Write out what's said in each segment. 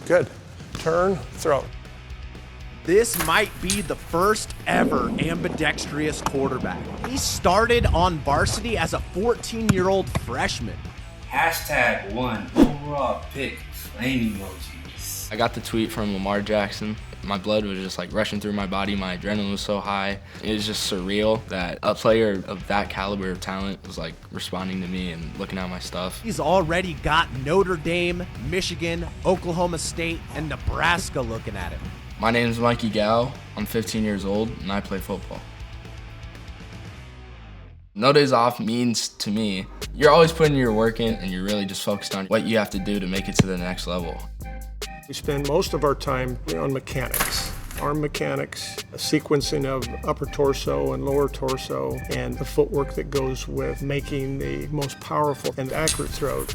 Good. Turn, throw. This might be the first ever ambidextrous quarterback. He started on varsity as a 14-year-old freshman. #1 overall pick, flame emojis. I got the tweet from Lamar Jackson. My blood was just like rushing through my body. My adrenaline was so high. It was just surreal that a player of that caliber of talent was like responding to me and looking at my stuff. He's already got Notre Dame, Michigan, Oklahoma State, and Nebraska looking at him. My name is Mikey Gow. I'm 15 years old and I play football. No days off means to me, you're always putting your work in and you're really just focused on what you have to do to make it to the next level. We spend most of our time on mechanics, arm mechanics, a sequencing of upper torso and lower torso, and the footwork that goes with making the most powerful and accurate throws.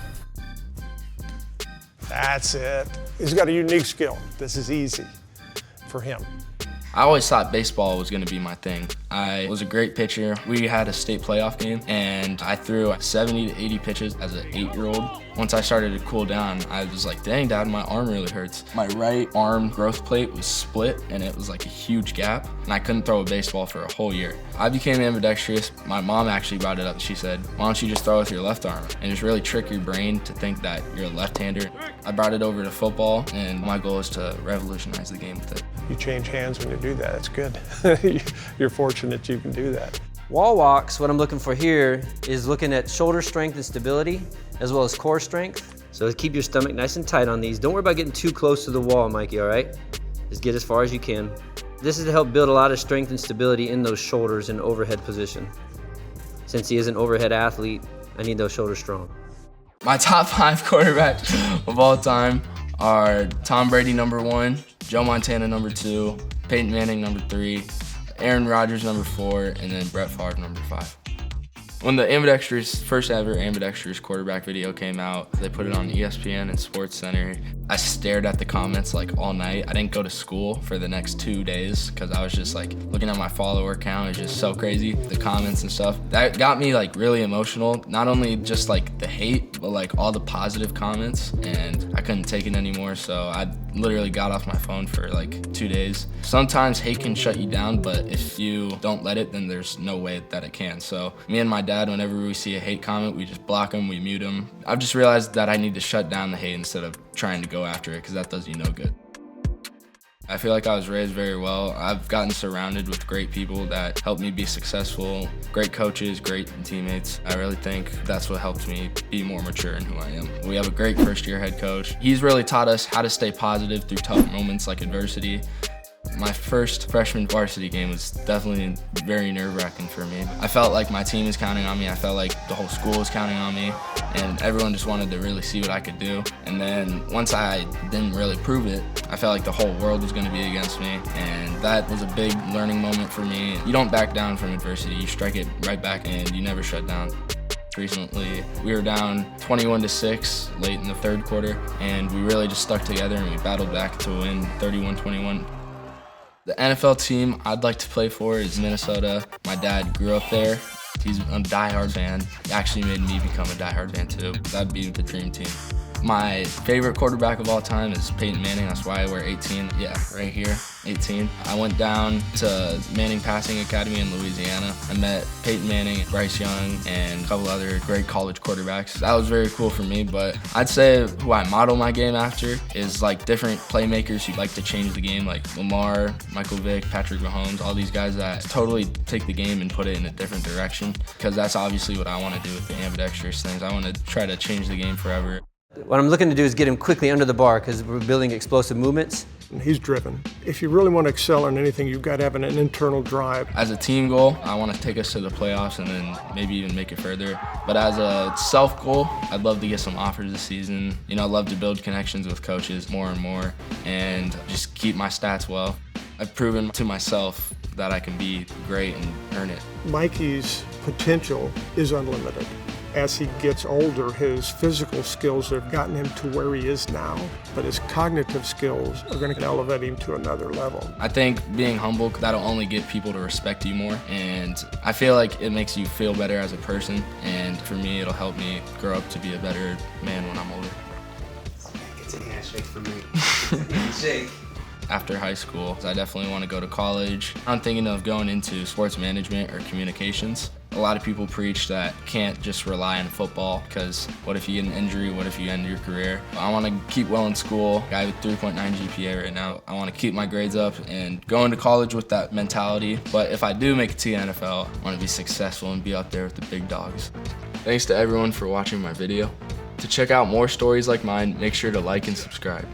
That's it. He's got a unique skill. This is easy for him. I always thought baseball was going to be my thing. I was a great pitcher. We had a state playoff game and I threw 70 to 80 pitches as an 8-year-old. Once I started to cool down, I was like, dang, Dad, my arm really hurts. My right arm growth plate was split and it was like a huge gap and I couldn't throw a baseball for a whole year. I became ambidextrous. My mom actually brought it up. She said, why don't you just throw with your left arm and just really trick your brain to think that you're a left-hander. I brought it over to football and my goal is to revolutionize the game with it. You change hands when you do that. It's good. You're fortunate you can do that. Wall walks, what I'm looking for here is looking at shoulder strength and stability, as well as core strength. So keep your stomach nice and tight on these. Don't worry about getting too close to the wall, Mikey, all right? Just get as far as you can. This is to help build a lot of strength and stability in those shoulders in overhead position. Since he is an overhead athlete, I need those shoulders strong. My top 5 quarterbacks of all time are Tom Brady #1, Joe Montana #2, Peyton Manning #3, Aaron Rodgers #4, and then Brett Favre #5. When the first ever ambidextrous quarterback video came out, they put it on ESPN and SportsCenter. I stared at the comments like all night. I didn't go to school for the next 2 days because I was just like looking at my follower count. It was just so crazy, the comments and stuff. That got me like really emotional. Not only just like the hate, but like all the positive comments, and I couldn't take it anymore. So I literally got off my phone for like 2 days. Sometimes hate can shut you down, but if you don't let it, then there's no way that it can. So me and my dad, whenever we see a hate comment, we just block them, we mute them. I've just realized that I need to shut down the hate instead of trying to go after it, because that does you no good. I feel like I was raised very well. I've gotten surrounded with great people that helped me be successful, great coaches, great teammates. I really think that's what helped me be more mature in who I am. We have a great first-year head coach. He's really taught us how to stay positive through tough moments like adversity. My first freshman varsity game was definitely very nerve-wracking for me. I felt like my team was counting on me. I felt like the whole school was counting on me, and everyone just wanted to really see what I could do. And then once I didn't really prove it, I felt like the whole world was going to be against me, and that was a big learning moment for me. You don't back down from adversity. You strike it right back, and you never shut down. Recently, we were down 21-6 late in the third quarter, and we really just stuck together and we battled back to win 31-21. The NFL team I'd like to play for is Minnesota. My dad grew up there. He's a diehard fan. He actually made me become a diehard fan too. That'd be the dream team. My favorite quarterback of all time is Peyton Manning. That's why I wear 18. Yeah, right here, 18. I went down to Manning Passing Academy in Louisiana. I met Peyton Manning, Bryce Young, and a couple other great college quarterbacks. That was very cool for me, but I'd say who I model my game after is like different playmakers who like to change the game, like Lamar, Michael Vick, Patrick Mahomes, all these guys that totally take the game and put it in a different direction, because that's obviously what I want to do with the ambidextrous things. I want to try to change the game forever. What I'm looking to do is get him quickly under the bar because we're building explosive movements. He's driven. If you really want to excel in anything, you've got to have an internal drive. As a team goal, I want to take us to the playoffs and then maybe even make it further. But as a self goal, I'd love to get some offers this season. You know, I'd love to build connections with coaches more and more and just keep my stats well. I've proven to myself that I can be great and earn it. Mikey's potential is unlimited. As he gets older, his physical skills have gotten him to where he is now, but his cognitive skills are going to elevate him to another level. I think being humble, that'll only get people to respect you more, and I feel like it makes you feel better as a person, and for me, it'll help me grow up to be a better man when I'm older. It's a handshake for me. Shake. After high school, I definitely want to go to college. I'm thinking of going into sports management or communications. A lot of people preach that you can't just rely on football because what if you get an injury, what if you end your career? I want to keep well in school. I have a 3.9 GPA right now. I want to keep my grades up and go into college with that mentality. But if I do make it to the NFL, I want to be successful and be up there with the big dogs. Thanks to everyone for watching my video. To check out more stories like mine, make sure to like and subscribe.